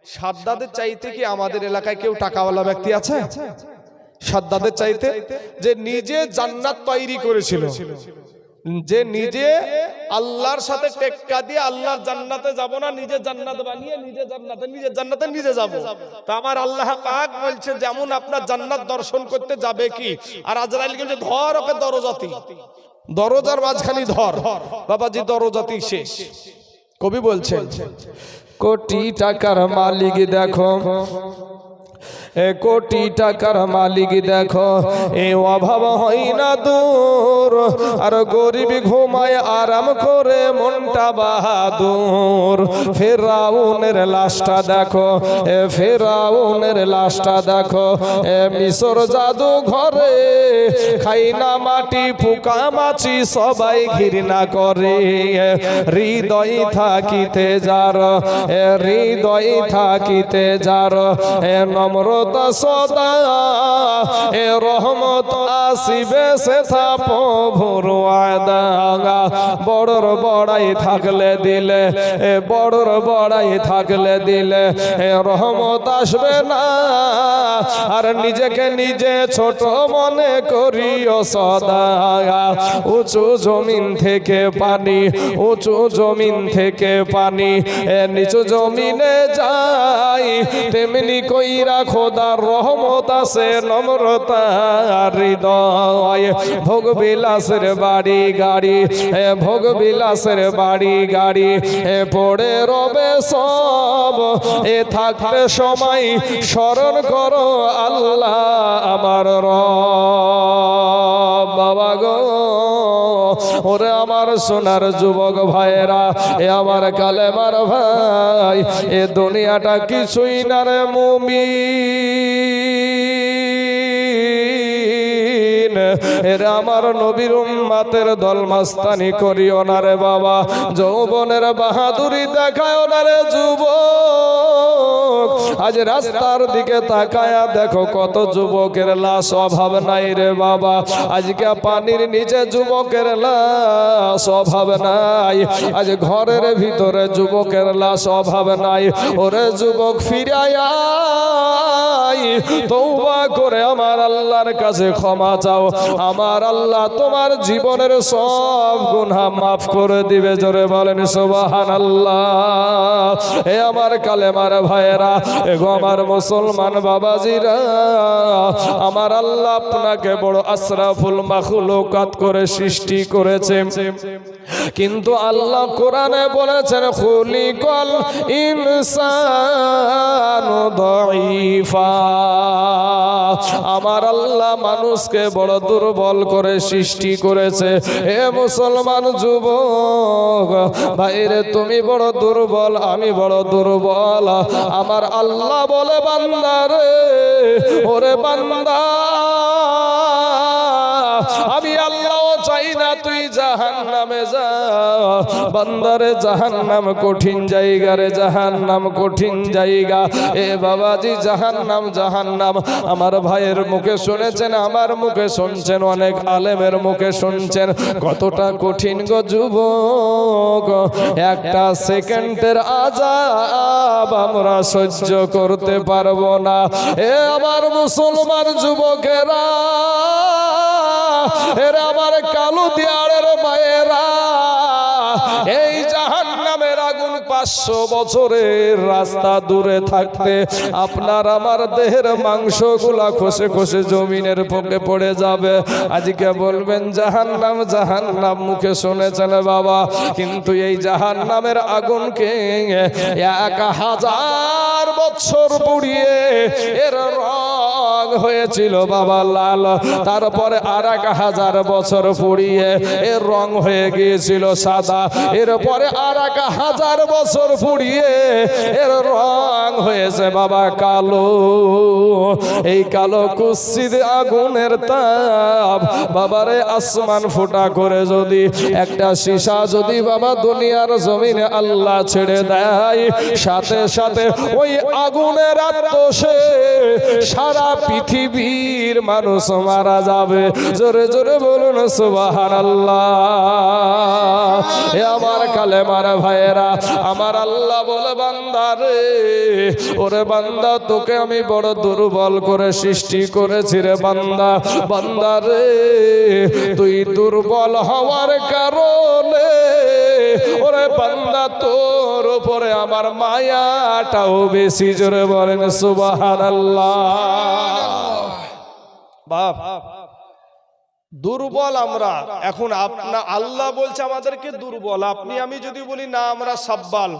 সাদ্দাদের চাইতে কি আমাদের এলাকায় কেউ টাকাওয়ালা ব্যক্তি আছে? সাদ্দাদের চাইতে, যে নিজে জান্নাত তৈরি করেছিল, যে নিজে আল্লাহর সাথে টেক্কা দিয়ে আল্লাহর জান্নাতে যাব না, নিজে জান্নাত বানিয়ে নিজের জান্নাতে নিজে যাব। তো আমার আল্লাহ পাক বলছে যেমন আপনার জান্নাত দর্শন করতে যাবে কি, আর আজরাইল বলছে ধর ওকে দরজাতি, দরজার মাঝখানি ধর। বাবাজি দরজাতি শেষ। কবি বলছেন কোটি টাকার মালিক দেখো, কোটি টাকার মালিক দেখো, এ অভাব হয় না দূর, আর গরিব ঘুমায় আরাম করে মনটা বাহাদুর। ফেরাউনের লাশটা দেখো, ফেরাউনের লাশটা দেখো, মিশর জাদু ঘরে খাই না মাটি পোকা মাছি সবাই ঘৃণা করে। হৃদয় থাকিতে যার, হৃদয় থাকিতে যার নম্রতা সদা, এ রহমত আসিবে সে থা প্রভুর ওয়াদা। বড়র বড়াই থাকলে দিলে, বড়র বড়াই থাকলে দিলে রহমত আসবে না, আর নিজেকে নিজে ছোট মনে করিও সদা। উঁচু জমিন থেকে পানি, উঁচু জমিন থেকে পানি নিচু জমিনে যায়, তেমনি কইরা খোদার রহমত আছে নম্রতা হৃদয়। ভোগ বিলাসের বাড়ি গাড়ি, ভোগ বিলাসের বাড়ি গাড়ি পড়ে রবে সব, এ থাকতে সময় স্মরণ করো আল্লাহ আমার রব। বাবা গো, ওরে আমার সোনার যুবক ভাইয়েরা, এ আমার কালেমার ভাই, এ দুনিয়াটা কিছুই না রে মুমিন। এরা আমার নবীর উম্মতের দল মাস্তানি করিও না রে বাবা, যৌবনের বাহাদুরি দেখায় না রে যুবক। আজ রাস্তার দিকে তাকায়া দেখো কত যুবকের লাশ, অভাব নাই রে বাবা। আজকে পানির নিচে যুবকের লাশ, অভাব নাই। আজ ঘরের ভিতরে যুবকের লাশ, অভাব নাই। ওরে যুবক ফিরায়া তওবা করে আমার আল্লাহর কাছে ক্ষমা চাও, আমার আল্লাহ তোমার জীবনের সব গুনাহ মাফ করে দিবে। জোরে বলেন সুবহানাল্লাহ। এ আমার কালেমার ভাইয়েরা, এগো আমার মুসলমান বাবাজিরা, আমার আল্লাহ আপনাকে বড় আশরাফুল মাখলুকাত করে সৃষ্টি করেছে, কিন্তু আল্লাহ কোরআনে বলেছেন খুলিকাল ইনসানু দাঈফা। আমার আল্লাহ মানুষকে বড় দুর্বল করে সৃষ্টি করেছে। হে মুসলমান যুবক ভাইরে, তুমি বড় দুর্বল, আমি বড় দুর্বল। আমার আল্লাহ বলে বান্দা রে, ওরে বান্দা, আমি আল্লাহ চাই না তুই জাহান্নামে যা। বান্দারে জাহান্নাম কঠিন জায়গা রে, জাহান্নাম কঠিন জায়গা। এ বাবাজি জাহান্নাম, জাহান্নাম আমার ভাইয়ের মুখে শুনেছেন, আমার মুখে শুনছেন, অনেক আলেমের মুখে শুনছেন, কতটা কঠিন গো যুবক। একটা সেকেন্ডের আযাব আমরা সহ্য করতে পারবো না। এ আমার মুসলমান যুবকেরা, এরা আমার কালো দিয়ারের মায়েরা, এই জাহান্নামের আগুন 500 বছরের রাস্তা দূরে থাকতে আপনার আমার দেহের মাংসগুলা খসে খসে জমিনের বুকে পড়ে যাবে। আজকে বলবেন জাহান্নাম, জাহান্নাম মুখে শুনেছেন বাবা, কিন্তু এই জাহান্নামের আগুনকে 1000 বছর পুড়িয়ে এর রং হয়েছিল বাবা লাল, তারপরে আর 1000 বছর পুড়িয়ে এর রং হয়ে গিয়েছিল সাদা, এরপরে আর 1000 বছর পুড়িয়ে এর রং হয়েছে বাবা কালো। এই কালো কুৎসিত আগুনের তাপ বাবারে আসমান ফুটা করে যদি একটা সীসা যদি বাবা দুনিয়ার জমিনে আল্লাহ ছেড়ে দেয়, সাথে সাথে ওই আগুনের আত্মসে সারা পৃথিবীর মানুষ মারা যাবে। জোরে জোরে বলুন সুবহানাল্লাহ। এ আমার কালেমার ভাইয়েরা, আমার আল্লাহ বলে বান্দারে ওরে বান্দা তোকে আমি বড় দুর্বল করে সৃষ্টি করেছি রে বান্দা। বান্দা রে তুই দুর্বল হওয়ার কারণে ওরে বান্দা তোর উপরে আমার মায়াটাও বেশি। জোরে বলেন সুবহানাল্লাহ। বাপ দুর্বল আমরা এখন, আল্লাহ বলছে আমাদেরকে দুর্বল। আপনি আমি যদি বলি না আমরা সাব্বাল,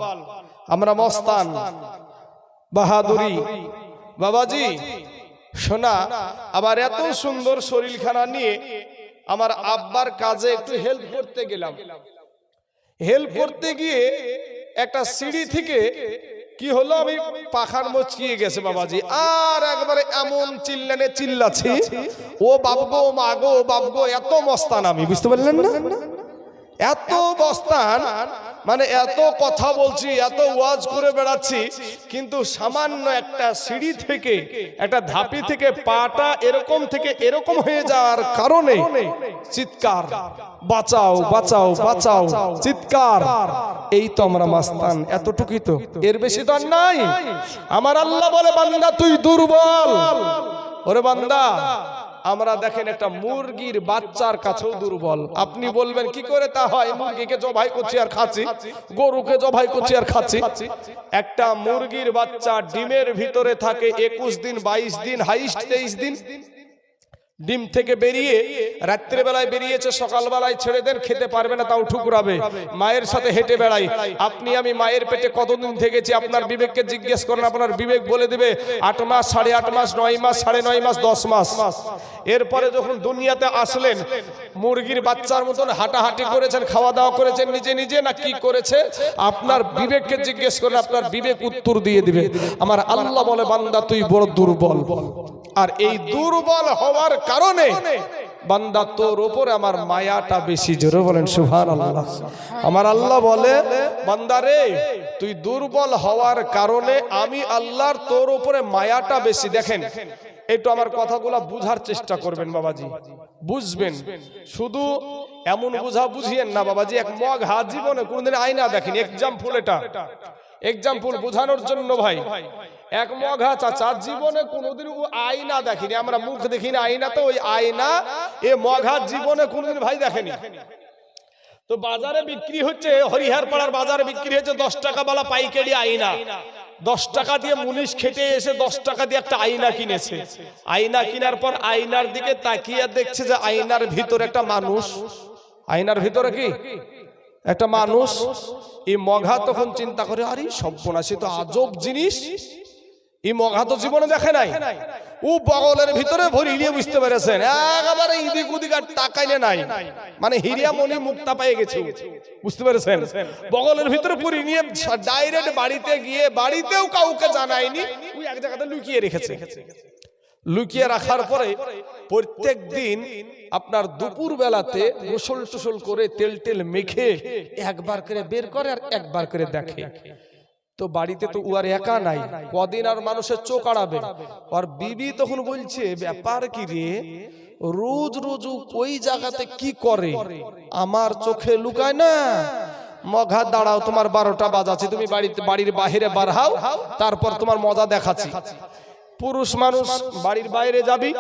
আমরা মস্তান, বাহাদুরি। বাবাজি শোনা, আবার এত সুন্দর শরীরখানা নিয়ে আমার আব্বার কাজে একটু হেল্প করতে গেলাম। হেল্প করতে গিয়ে একটা সিঁড়ি থেকে কি হলো, আমি পাখার মচকিয়ে গেছে বাবাজি। আর একবারে এমন চিল্লাচ্ছি, ও বাবগো মাগো বাবগো, এত মস্তান আমি, বুঝতে পারলেন না? এত মস্তান মানে এত কথা বলছি, এত ওয়াজ করে বেড়াচ্ছি, কিন্তু সামান্য একটা সিঁড়ি থেকে, একটা ধাপি থেকে পাটা এরকম থেকে এরকম হয়ে যাওয়ার কারণে চিৎকার, বাঁচাও বাঁচাও বাঁচাও, চিৎকার। এই তো আমরা মাস্তান, এতটুকুই তো, এর বেশি তো আর নাই। আমার আল্লাহ বলে বান্দা তুই দুর্বল। ওরে বান্দা আমরা দেখেন একটা মুরগির বাচ্চার কাছেও দুর্বল। আপনি বলবেন কি করে তা হয়? মুরগিকে জবাই করছি আর খাচ্ছি, গরুকে জবাই করছি আর খাচ্ছি। একটা মুরগির বাচ্চা ডিমের ভিতরে থাকে 21 দিন, 22 দিন, হাইস্ট 23 দিন। ডিম থেকে বেরিয়ে রাত্রিবেলায় বেরিয়েছে, সকালবেলায় ছেড়ে দেন, খেতে পারবে না, তাও ঠুকরাবে, মায়ের সাথে হেঁটে বেড়াই। আপনি আমি মায়ের পেটে কতদিন থেকেছি আপনার বিবেককে জিজ্ঞেস করেন, আপনার বিবেক বলে দেবে 8 মাস, 8.5 মাস, 9 মাস, 9.5 মাস, 10 মাস। এরপরে যখন দুনিয়াতে আসলেন, মুরগির বাচ্চার মতন হাঁটাহাঁটি করেছেন, খাওয়া দাওয়া করেছেন নিজে নিজে, না কি করেছে? আপনার বিবেককে জিজ্ঞেস করেন, আপনার বিবেক উত্তর দিয়ে দিবে। আমার আল্লাহ বলে বান্দা তুই বড় দুর্বল। আর এই দুর্বল হওয়ার কারণে বান্দা তোর উপরে আমার মায়াটা বেশি। জোরে বলেন সুবহানাল্লাহ। আমার আল্লাহ বলে বান্দা রে তুই দুর্বল হওয়ার কারণে আমি আল্লাহর তোর উপরে মায়াটা বেশি। দেখেন একটু আমার কথাগুলো বুঝার চেষ্টা করবেন বাবাজি, বুঝবেন। শুধু এমন বুঝা বুঝিয়েন না বাবাজি। এক মগ হাত জীবনে কোনদিন আয়না দেখেন, এক্সাম্পল, এটা এক্সাম্পল বোঝানোর জন্য ভাই। এক মঘা চাচা জীবনে কোনোদিন ও আয়না দেখেনি। আমরা মুখ দেখিনি, আয়না তো ওই আয়না, এ মঘা জীবনে কোনোদিন ভাই দেখেনি। তো বাজারে বিক্রি হচ্ছে, হরিহার পাড়ার বাজারে বিক্রি হচ্ছে 10 টাকা বালা পাইকারি আয়না। 10 টাকা দিয়ে মুনিশ খেটে এসে 10 টাকা দিয়ে একটা আয়না কিনেছে। আয়না কেনার পর আয়নার দিকে তাকিয়ে দেখছে যে আয়নার ভিতরে একটা মানুষ। আয়নার ভিতরে কি একটা মানুষ। এই মঘা তখন চিন্তা করে, আরে সর্বনাশী তো আজব জিনিস, এই মঘা তো জীবনে দেখে নাই। ও বগলের ভিতরে ভরি নিয়ে, বুঝতে পেরেছেন, একেবারে ইদিক উদিক আর তাকাইলে নাই, মানে হিরিয়া মনি মুক্তা পেয়ে গেছে, বুঝতে পেরেছেন। বগলের ভিতরে ভরি নিয়ে ডাইরেক্ট বাড়িতে গিয়ে, বাড়িতেও কাউকে জানায়নি, ওই এক জায়গাতে লুকিয়ে রেখেছে। লুকিয়ে রাখার পরে প্রত্যেক দিন আপনার দুপুর বেলাতে গোসল টোসল করে তেল টেল মেখে একবার করে বের করে আর একবার করে দেখে। তো বাড়িতে তো উয়ার একা নাই, কদিন আর মানুষের চোখ আড়াবে। আর বিবি তখন বলছে, ব্যাপার কি রে, রোজ রোজ ওই জায়গাতে কি করে, আমার চোখে লুকায় না। মঘা দাঁড়াও, তোমার 12টা বাজাচ্ছে, তুমি বাড়ির বাহিরে বার হও, তারপর তোমার মজা দেখাচ্ছি। পুরুষ মানুষ বাড়ির বাইরে যাবি,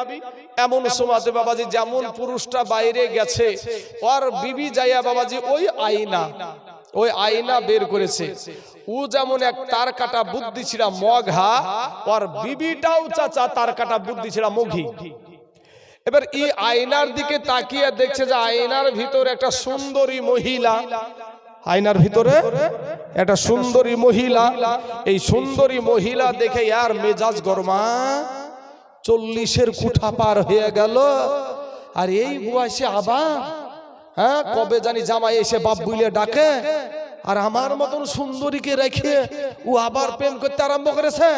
এমন সময়তে বাবাজি যেমন পুরুষটা বাইরে গেছে, ওর বিবি যাইয়া বাবাজি ওই আয়না বের করেছে। ও যেমন এক তার কাটা বুদ্ধি ছিড়া মঘা, ওর বিবিটাও চাচা তার কাটা বুদ্ধি ছিড়া মঘি। এবার এই আয়নার দিকে তাকিয়ে দেখছে যে আয়নার ভিতরে একটা সুন্দরী মহিলা, আয়নার ভিতরে একটা সুন্দরী মহিলা। এই সুন্দরী মহিলা দেখে আর মেজাজ গরমা, 40-এর কুঠা পার হয়ে গেল, আর এই বয়সে আবার কবে জানি জামাই এসে বাপ বুইলে ডাকে, আর আমার মতন সুন্দরীকে রেখে ও আবার প্রেম করতে আরম্ভ করেছে।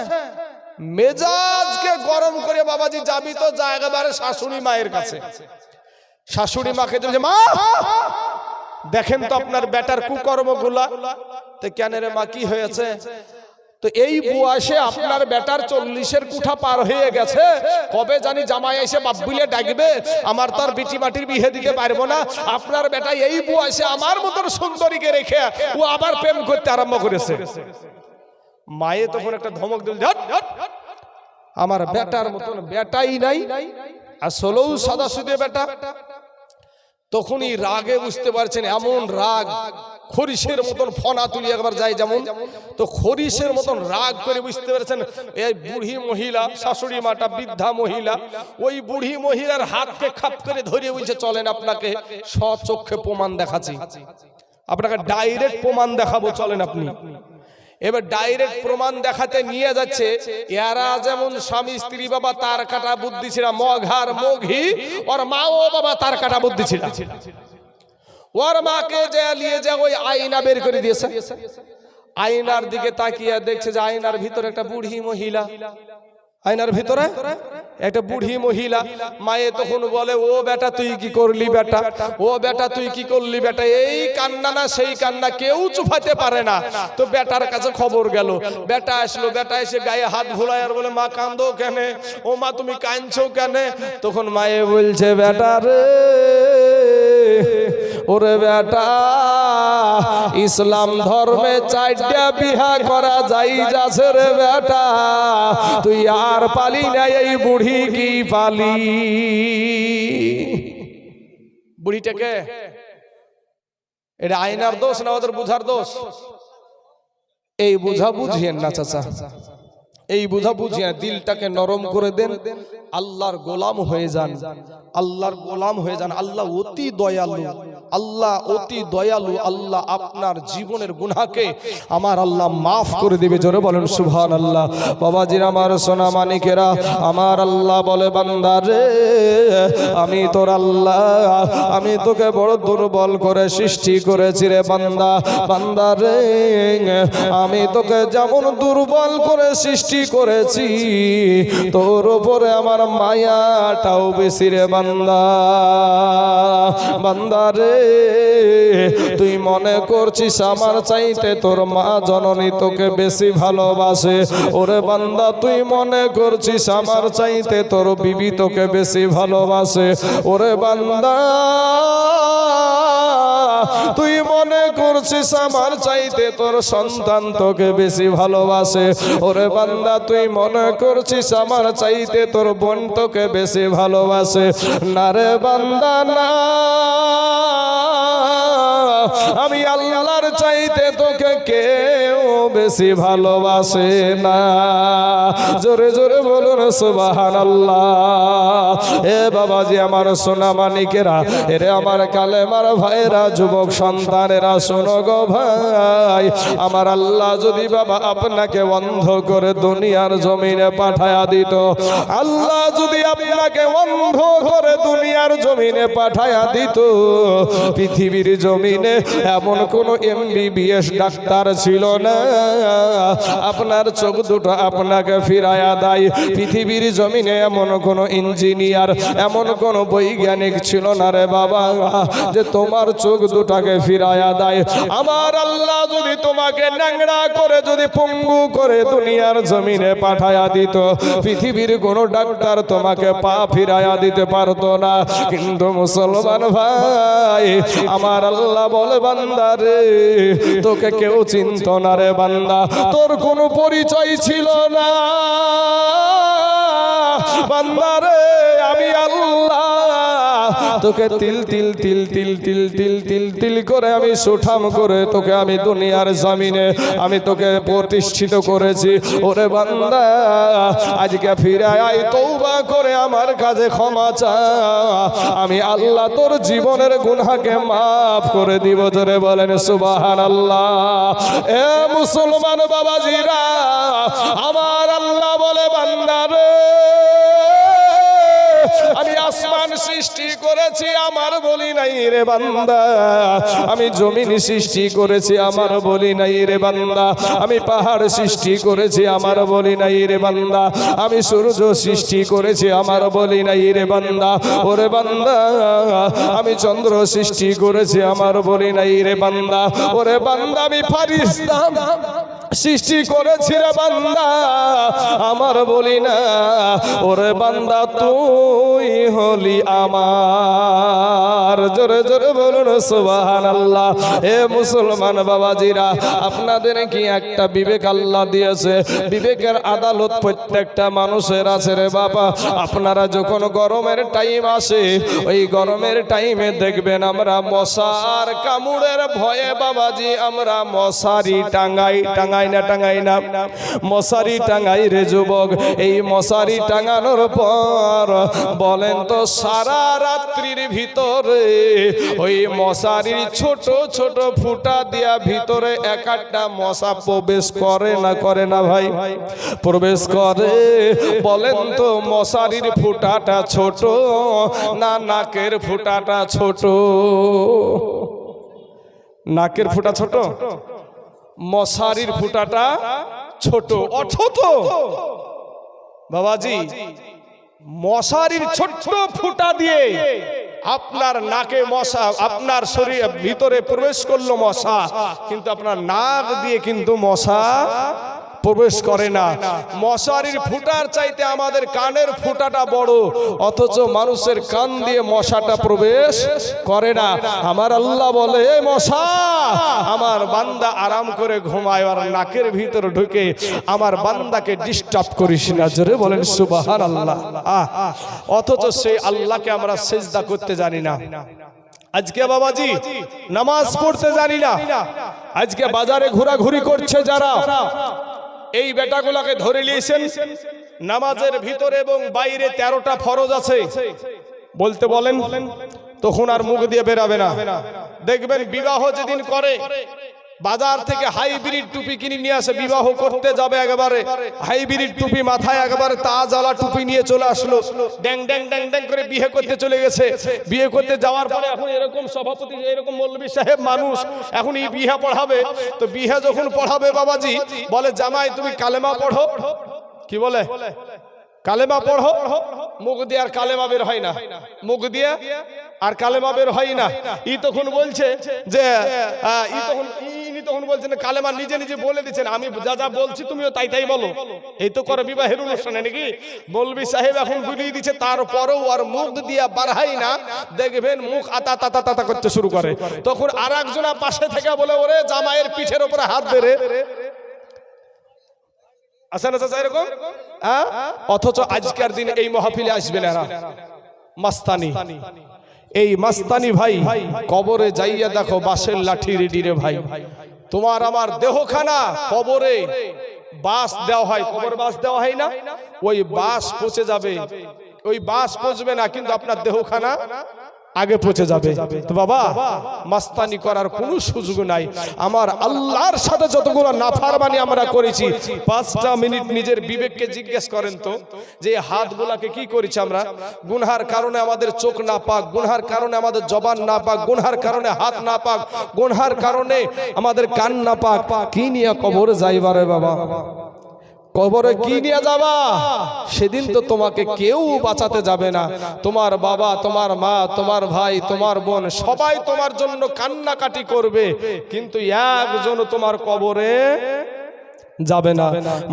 মেজাজকে গরম করে বাবাজি যাবি তো যা একেবারে শাশুড়ি মায়ের কাছে। শাশুড়ি মাকে বলছে, মা দেখেন তো আপনার বেটার কুকর্মগুলা। তো কেন রে মা, কি হয়েছে? তো এই বয়সে আপনার বেটার 40-এর কুঠা পার হয়ে গেছে, কবে জানি জামাই এসে বাপ বুইলে ডাকবে, আমার তার বিটি মাটির বিয়ে দিতে পারবো না। আপনার বেটা এই বয়সে আমার মতন সুন্দরীকে রেখে ও আবার প্রেম করতে আরম্ভ করেছে। মায়ে তখন একটা ধমক দিল, আমার বেটার মতন বেটাই নাই, আসলেও সাদা সুদে বেটা। তখনই রাগে বুঝতে পারছেন, এমন রাগ খরিসের মতন ফনা তুলি একবার যায় যেমন, তো খরিসের মতন রাগ করে বুঝতে পারছেন এই বুড়ি মহিলা, শাশুড়ি মাটা বৃদ্ধা মহিলা, ওই বুড়ি মহিলার হাতকে খাপ করে ধরে বলছে, চলেন আপনাকে স্বচক্ষে প্রমাণ দেখাচ্ছি, আপনাকে ডাইরেক্ট প্রমাণ দেখাবো, চলেন আপনি। এবার ডাইরেক্ট প্রমাণ দেখাতে নিয়ে যাচ্ছে। এরা যেমন স্বামী স্ত্রী বাবা তার কাটা বুদ্ধি ছিল, মঘার মঘি ওর মা ও বাবা তার কাটা বুদ্ধি ছিল। ওর মাকে যে নিয়ে যা ওই আয়না বের করে দিয়েছে, আয়নার দিকে তাকিয়ে দেখছে যে আয়নার ভিতরে একটা বুড়ি মহিলা, আয়নার ভিতরে একটা বুড়ি মহিলা। মায়ে তখন বলে, ও বেটা তুই কি করলি বেটা, ও বেটা তুই কি করলি বেটা, এই কান্না না সেই কান্না কেউ চুপাতে পারে না। তো বেটার কাছে খবর গেল, বেটা আসলো, বেটা এসে গায়ে হাত ভোলায় আর বলে, মা কান্দো কেন, ও মা তুমি কাঁদছো কেন? তখন মায়ে বলছে, বেটা রে, ওরে বেটা, ইসলাম ধর্মে 4টা বিহা করা যাই যাচ্ছে রে বেটা, তুই আর পালি না, এই বুড়ি কি পালি? বুড়িটাকে এটা আয়নার দোষ না ওদের বুঝার দোষ? এই বুঝা বুঝিয়েন না চাচা, এই বুঝা বুঝিয়ে দিলটাকে নরম করে দেন, আল্লাহর গোলাম হয়ে যান, আল্লাহর গোলাম হয়ে যান। আল্লাহ অতি দয়ালু, আল্লাহ অতি দয়ালু। আল্লাহ আপনার জীবনের গুনাহকে আমার আল্লাহ মাফ করে দিবে। জোরে বলেন সুবহানাল্লাহ। বাবাজির আমার সোনা মানিকেরা, আমার আল্লাহ বলে, বান্দা রে, আমি তোর আল্লাহ, আমি তোকে বড় দুর্বল করে সৃষ্টি করেছি রে বান্দা। বান্দা রে, আমি তোকে যেমন দুর্বল করে সৃষ্টি করেছি, তোর উপরে আমার মায়াটাও বেশি রে বান্দা। বান্দা রে, তুই মনে করছিস আমার চাইতে তোর মা জননী তোকে বেশি ভালোবাসে। ওরে বান্দা, তুই মনে করছিস আমার চাইতে তোর বিবি তোকে বেশি ভালোবাসে। ওরে বান্দা, তুই মনে করছিস আমার চাইতে তোর সন্তান তোকে বেশি ভালোবাসে। ওরে বান্দা, তুই মনে করছিস আমার চাইতে তোর বোন তোকে বেশি ভালোবাসে। না রে বান্দা না, আমি আল্লাহর চাইতে তোকে কেউ বেশি ভালোবাসে না। জোরে জোরে বলুন সুবহানাল্লাহ। এ বাবাজি আমার সোনা মানিকেরা, এরে আমার কালেমার ভাইরা, যুবক সন্তানেরা, শোনো গো ভাই, আমার আল্লাহ যদি বাবা আপনাকে অন্ধ করে দুনিয়ার জমিনে পাঠায়া দিত, আল্লাহ যদি আপনাকে অন্ধ করে দুনিয়ার জমিনে পাঠায়া দিত, পৃথিবীর জমিনে এমন কোন MBBS ডাক্তার ছিল না আপনার চোখ দুটো আপনাকে ফিরায়া দেয়। পৃথিবীর জমিনে এমন কোন ইঞ্জিনিয়ার, এমন কোন বৈজ্ঞানিক ছিল না রে বাবা, যে তোমার চোখ দুটাকে ফিরায়া দেয়। আমার আল্লাহ যদি তোমাকে ন্যাংরা করে, যদি পঙ্গু করে দুনিয়ার জমিনে পাঠায়া দিত, পৃথিবীর কোন ডাক্তার তোমাকে পা ফিরায়া দিতে পারতো না। কিন্তু মুসলমান ভাই, আমার আল্লাহ বলে, বান্দা রে, তোকে কেউ চিনত না রে বান্দা, তোর কোনো পরিচয় ছিল না বান্দা রে। আমি আল্লাহ তোকে তিল তিল তিল তিল তিল তিল তিল তিল করে আমি সুঠাম করে তোকে আমি দুনিয়ার জমিনে আমি তোকে প্রতিষ্ঠিত করেছি। ওরে বান্দা, আজকে ফিরে আয়, তওবা করে আমার কাছে ক্ষমা চা, আমি আল্লাহ তোর জীবনের গুনাহকে মাফ করে দিব। জোরে বলেন সুবহানাল্লাহ। এ মুসলমান বাবাজিরা, আমার আল্লাহ বলে, বান্দা রে, আমি আসমান সৃষ্টি করেছি আমার বলি নাই রে বান্দা, আমি জমিন সৃষ্টি করেছি আমার বলি নাই রে বান্দা, আমি পাহাড় সৃষ্টি করেছি আমার বলি নাই রে বান্দা, আমি সূর্য সৃষ্টি করেছি আমার বলি নাই রে বান্দা। ওরে বান্দা, আমি চন্দ্র সৃষ্টি করেছি আমার বলি নাই রে বান্দা। ওরে বান্দা, আমি ফারিস্তা সৃষ্টি করেছি রে বান্দা, আমার বলি না ওরে বান্দা তুই হলি আমার। জোরে জোরে বলুন সুবহানাল্লাহ। এ মুসলমান বাবাজিরা, আপনাদের কি একটা বিবেক আল্লাহ দিয়েছে? বিবেকের আদালত প্রত্যেকটা মানুষের আছে রে বাবা। আপনারা যখন গরমের টাইম আসে, ওই গরমের টাইমে দেখবেন আমরা মশার কামড়ের ভয়ে বাবাজি আমরা মশারি টাঙ্গাই না মশারি টাঙ্গাই রে যুবক। এই মশারি টাঙ্গানোর পর বলেন তো সারা রাত্রির ভিতরে ওই মশারির ছোট ছোট ফুটা দিয়া ভিতরে এক একটা মশা প্রবেশ করে না করে না ভাই? প্রবেশ করে। বলেন তো মশারির ফুটাটা ছোট না নাকের ফুটাটা ছোট? নাকের ফুটা ছোট, মশারির ফুটাটা ছোট। অথচ বাবাজি মশারির ছোট্ট ফুটা দিয়ে আপনার নাকে মশা, আপনার শরীরের ভিতরে প্রবেশ করলো মশা, কিন্তু আপনার নাক দিয়ে কিন্তু মশা প্রবেশ করে না। মশারির ফুটার চাইতে আমাদের কানের ফুটাটা বড়, অথচ মানুষের কান দিয়ে মশাটা প্রবেশ করে না। আমার আল্লাহ বলে, এ মশা আমার বান্দা আরাম করে ঘুমায় আর নাকের ভিতরে ঢুকে আমার বান্দাকে ডিস্টার্ব করিস না। জোরে বলেন সুবহানাল্লাহ। অথচ সেই আল্লাহকে আমরা সিজদা করতে জানি না। আজকে বাবাজি নামাজ পড়তে জানি না। আজকে বাজারে ঘোরাঘুরি করছে যারা, এই বেটাগুলাকে ধরে নিয়েছেন। নামাজের ভিতরে এবং বাইরে 13টা ফরজ আছে বলতে বলেন, তখন আর মুখ দিয়ে বেরাবে না। দেখবেন বিবাহ যেদিন করে বাজার থেকে হাইব্রিড টুপি কিনে নিয়ে আসে, বিবাহ করতে যাবে একেবারে হাইব্রিড টুপি মাথায়, একেবারে তাজওয়ালা টুপি নিয়ে চলে আসলো, ড্যাং ড্যাং ড্যাং ড্যাং করে বিয়ে করতে চলে গেছে। বিয়ে করতে যাওয়ার পরে এখন এরকম সভাপতি, এরকম মৌলভী সাহেব মানুষ এখন এই বিয়ে পড়াবে। তো বিয়ে যখন পড়াবে বাবাজি বলে, জামাই তুমি কালেমা পড়ো। কি বলে? কালেমা পড়ো। মুখ দিয়ে আর কালেমা বের হয় না, মুখ দিয়ে আর কালেমা বের হয় না। ই তখন বলছে যে তখন বলছেন কালেমা নিজে নিজে বলে দিচ্ছেন, আমি যা যা বলছি তুমিও তাই তাই বলো। এই তো করে বিবাহের অনুষ্ঠানে নাকি? মৌলভী সাহেব এখন বুঝিয়ে দিচ্ছে, তারপরেও আর মুখ দিয়ে বাড়াই না। দেখবেন মুখ আতা তাতা তাতা করতে শুরু করে। তখন আর একজনা পাশে থেকে বলে, ওরে জামাইয়ের পিঠের উপরে হাত ধরে আসে না চাচা এরকম। অথচ আজকের দিন এই মাহফিলে আসবে না মাস্তানি। এই মাস্তানি ভাই কবরে যাইয়া দেখো বাঁশের লাঠি রেডি রে ভাই। তোমার আমার দেহখানা কবরে বাঁশ দেওয়া হয়, কবর বাঁশ দেওয়া হয় না? ওই বাঁশ পচে যাবে, ওই বাঁশ পচবে না, কিন্তু আপনার দেহখানা আগে পৌঁছে যাবে। তো বাবা মাস্তানি করার কোনো সুযোগ নাই। আমার আল্লাহর সাথে যতগুলো নাফরমানি আমরা করেছি, 5টা মিনিট নিজের বিবেককে জিজ্ঞেস করেন তো, যে হাতগুলাকে কি করেছি আমরা? গুনহার কারণে আমাদের চোখ না পাক, গুনহার কারণে আমাদের জবান না পাক, গুনহার কারণে হাত না পাক, গুনহার কারণে আমাদের কান না পাক। কি নিয়ে কবরে যাইবারে বাবা? কবরে কি নিয়ে যাবা? সেদিন তো তোমাকে কেউ বাঁচাতে যাবে না। তোমার বাবা, তোমার মা, তোমার ভাই, তোমার বোন সবাই তোমার জন্য কান্নাকাটি করবে, কিন্তু একজন তোমার কবরে যাবে না।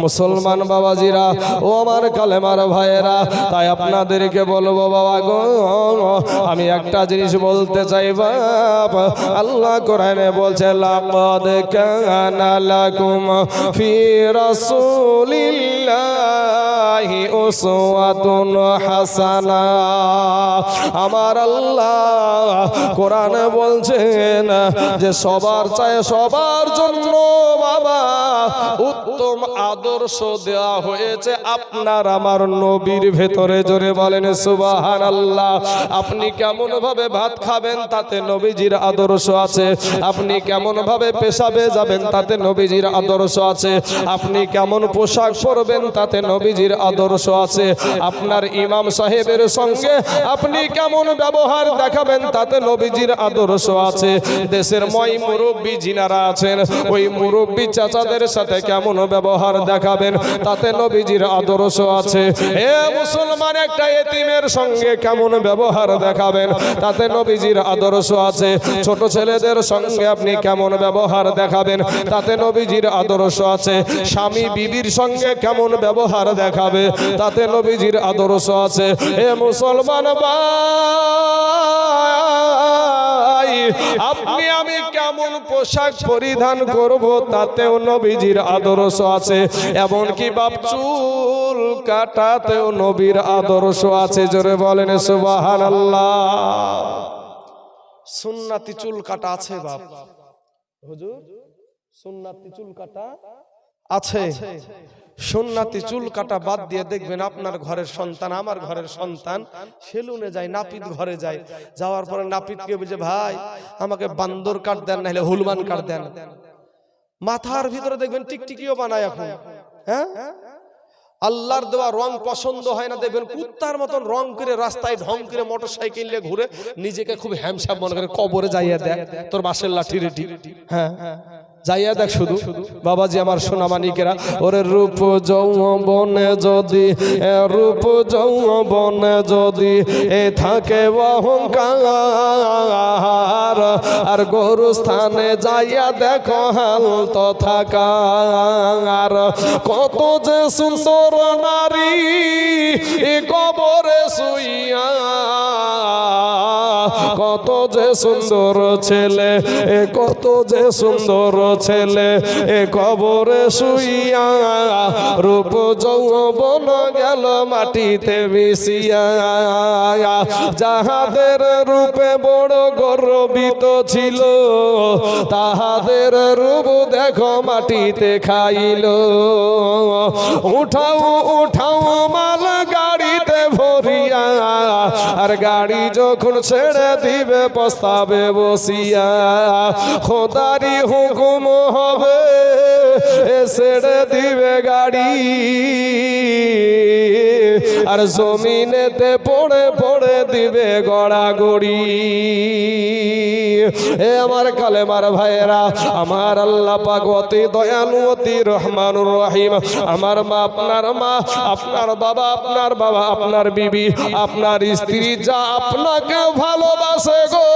মুসলমান বাবাজিরা ও আমার কালেমার ভাইয়েরা, তাই আপনাদেরকে বলবো বাবা গো, আমি একটা জিনিস বলতে চাই বাবা। আল্লাহ কোরআনে বলছে, লাকাদ কানা লাকুম ফি রাসূলিল্লাহি উসওয়াতুন হাসানা। আমার আল্লাহ কোরআনে বলছেন যে সবার চাই, সবার জন্য বাবা উত্তম আদর্শ দেওয়া হয়েছে আপনার আমার নবীর ভেতরে। জোরে বলেন সুবহানাল্লাহ। আপনি কেমন ভাবে ভাত খাবেন তাতে নবীজির আদর্শ আছে। আপনি কেমন ভাবে পেশাবে যাবেন তাতে নবীজির আদর্শ আছে। আপনি কেমন পোশাক পরবেন তাতে নবীজির আদর্শ আছে। আপনার ইমাম সাহেবের সঙ্গে আপনি কেমন ব্যবহার দেখাবেন তাতে নবীজির আদর্শ আছে। দেশের মই মুরব্বী যিনারা আছেন ওই মুরব্বী চাচাদের সাথে কেমন ব্যবহার দেখাবেন তাতে নবীজির আদর্শ আছে। এ মুসলমান, একটা এতিমের সঙ্গে কেমন ব্যবহার দেখাবেন তাতে নবীজির আদর্শ আছে। ছোট ছেলেদের সঙ্গে আপনি কেমন ব্যবহার দেখাবেন তাতে নবীজির আদর্শ আছে। স্বামী বিবির সঙ্গে কেমন ব্যবহার দেখাবে তাতে নবীজির আদর্শ আছে। এ মুসলমান ভাই, আপনি আমি কেমন পোশাক পরিধান করব তাতেও নবীজির আদর্শ আছে। এমনকি বাপ চুল কাটাতেও নবীর আদর্শ আছে। জোরে বলেন সুবহানাল্লাহ। সুন্নতি চুল কাটা আছে বাপ, হুজুর সুন্নতি চুল কাটা আছে। সুন্নতি চুল কাটা বাদ দিয়ে দেখবেন আপনার ঘরের সন্তান, আমার ঘরের সন্তান সেলুনে যায়, নাপিত ঘরে যায়, যাওয়ার পরে নাপিতকে বলছে ভাই আমাকে বান্দর কাট দেন, না হলে হুলমান কাট দেন। মাথার ভিতরে দেখবেন টিকটিকিও বানায় এখন। হ্যাঁ, আল্লাহর দেওয়া রং পছন্দ হয় না, দেখবেন কুত্তার মতন রং করে রাস্তায় ঢং করে মোটরসাইকেল নিয়ে ঘুরে নিজেকে খুব হ্যামসাপ মনে করে। কবরে যাইয়া দেখ তোর বাসের লাঠি রেটি। হ্যাঁ, যাইয়া দেখ শুধু। বাবাজি আমার সোনামানিকেরা, ওরে রূপ যৌবনে যদি, রূপ যৌবনে যদি এ থাকে অহংকার, আর গরু স্থানে যাইয়া দেখো হাল তো থাকার। কত যে সুন্দর নারী এ কবরে শুইয়া, কত যে সুন্দর ছেলে, কত যে সুন্দর ছেলে এ কবরে শুইয়া, রূপ যৌবন গেল মাটিতে মিশিয়া। যাহাদের রূপে বড় গর্বিত ছিল, তাহাদের রূপ দেখো মাটিতে খাইল। উঠাও উঠাও মাল গাড়িতে ভরিয়া, আর গাড়ি যখন ছেড়ে দিবে পস্তাবে বসিয়া। খোদারি হুকুম হবে ছেড়ে দিবে গাড়ি, আর জমিনেতে পড়ে পড়ে দিবে গড়াগড়ি। এ আমার কালেমার ভাইয়েরা, আমার আল্লাহ পাক অতি দয়ালু অতি রহমানুর রহিম। আমার মা, আপনার মা, আপনার বাবা, আপনার বাবা, আপনার বিবি, আপনার স্ত্রী যা আপনাকে ভালোবাসে গো,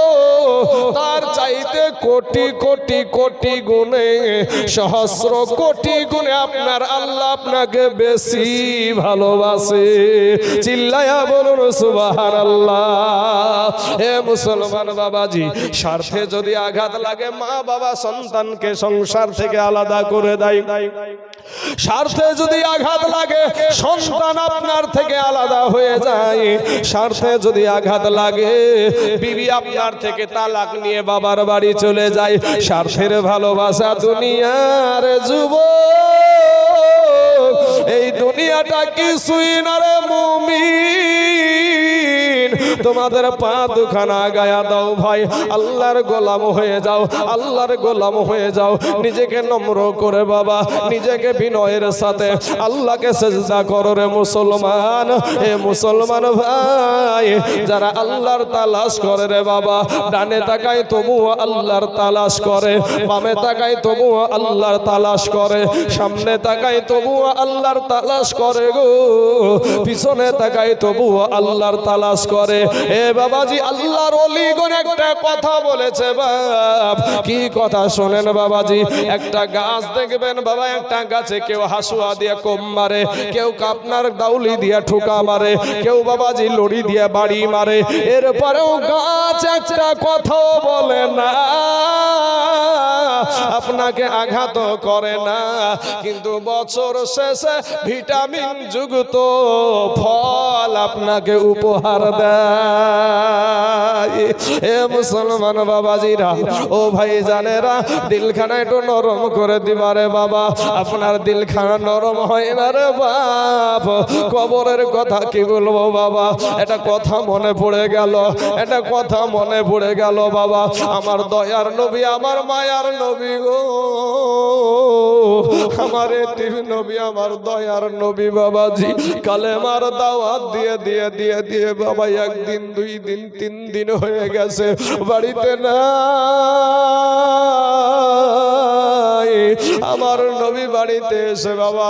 তার চাইতে কোটি কোটি কোটি গুণে, সহস্র কোটি গুণে আপনার আল্লাহ আপনাকে বেশি ভালোবাসে। চিল্লায়া বলুন সুবহানাল্লাহ। হে মুসলমান বাবাজি, স্বার্থে যদি আঘাত লাগে, মা বাবা সন্তানকে সংসার থেকে আলাদা করে দেয়। স্বার্থে যদি আঘাত লাগে, সন্তান আপনার থেকে আলাদা হয়ে যায়। স্বার্থে যদি আঘাত লাগে, বিবি আপনার থেকে তালাক নিয়ে বাবার বাড়ি চলে যায়। স্বার্থের ভালোবাসা দুনিয়ার যুবক, এই দুনিয়াটা কিছুই না রে মুমিন। তোমাদের পা দুখানা গায়া দাও ভাই, আল্লাহর গোলাম হয়ে যাও, আল্লাহর গোলাম হয়ে যাও। নিজেকে নম্র করে বাবা, নিজেকে বিনয়ের সাথে আল্লাহকে সেজদা করো রে মুসলমান। এ মুসলমান ভাই, যারা আল্লাহর তালাশ করে রে বাবা, ডানে তাকায় তবুও আল্লাহর তালাশ করে, বামে তাকায় তবুও আল্লাহর তালাশ করে, সামনে তাকায় তবুও আল্লাহর তালাশ করে গো, পিছনে তাকায় তবুও আল্লাহর তালাশ করে। এ বাবাজি, আল্লাহর ওলিগণ একটা কথা বলেছে বাপ। কি কথা শোনেন বাবাজি। একটা গাছ দেখবেন বাবা, একটা গাছে কেউ হাসুয়া দিয়ে কোপ মারে, কেউ আপনার দাউলি দিয়ে ঠুকা মারে, কেউ বাবাজি লড়ি দিয়ে বাড়ি মারে। এরপরেও গাছ একটা কথাও বলে না, আপনাকে আঘাত করে না, কিন্তু বছর শেষে ভিটামিন যুক্ত ফল আপনাকে উপহার দেয়। এ মুসলমান বাবাজিরা, ও ভাই জানেরা, দিলখানা একটু নরম করে দিবারে বাবা। আপনার দিলখানা নরম হয় না রে বাপ। কবরের কথা কি বলবো বাবা, এটা কথা মনে পড়ে গেল, এটা কথা মনে পড়ে গেল বাবা। আমার দয়ার নবী, আমার মায়ার নবী গো, আমার এতিম নবী, আমার দয়ার নবী বাবাজি, কালেমার দাওয়াত দিয়ে দিয়ে দিয়ে দিয়ে বাবা একদিন, 2 দিন, 3 দিন হয়ে গেছে বাড়িতে না। আমার নবী বাড়িতে এসে বাবা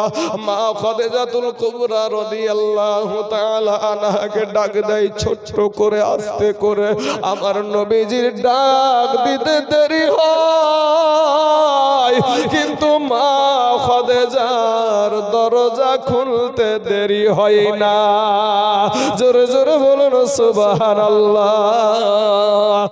মা খাদিজাতুল কুবরা রাদিয়াল্লাহু তাআলা আনহাকে ডাক দেয় ছোট্ট করে, আস্তে করে। আমার নবীজির ডাক দিতে দেরি হয়, কিন্তু মা খাদিজার দরজা খুলতে দেরি হয় না। জোরে জোরে বলুন সুবহানাল্লাহ।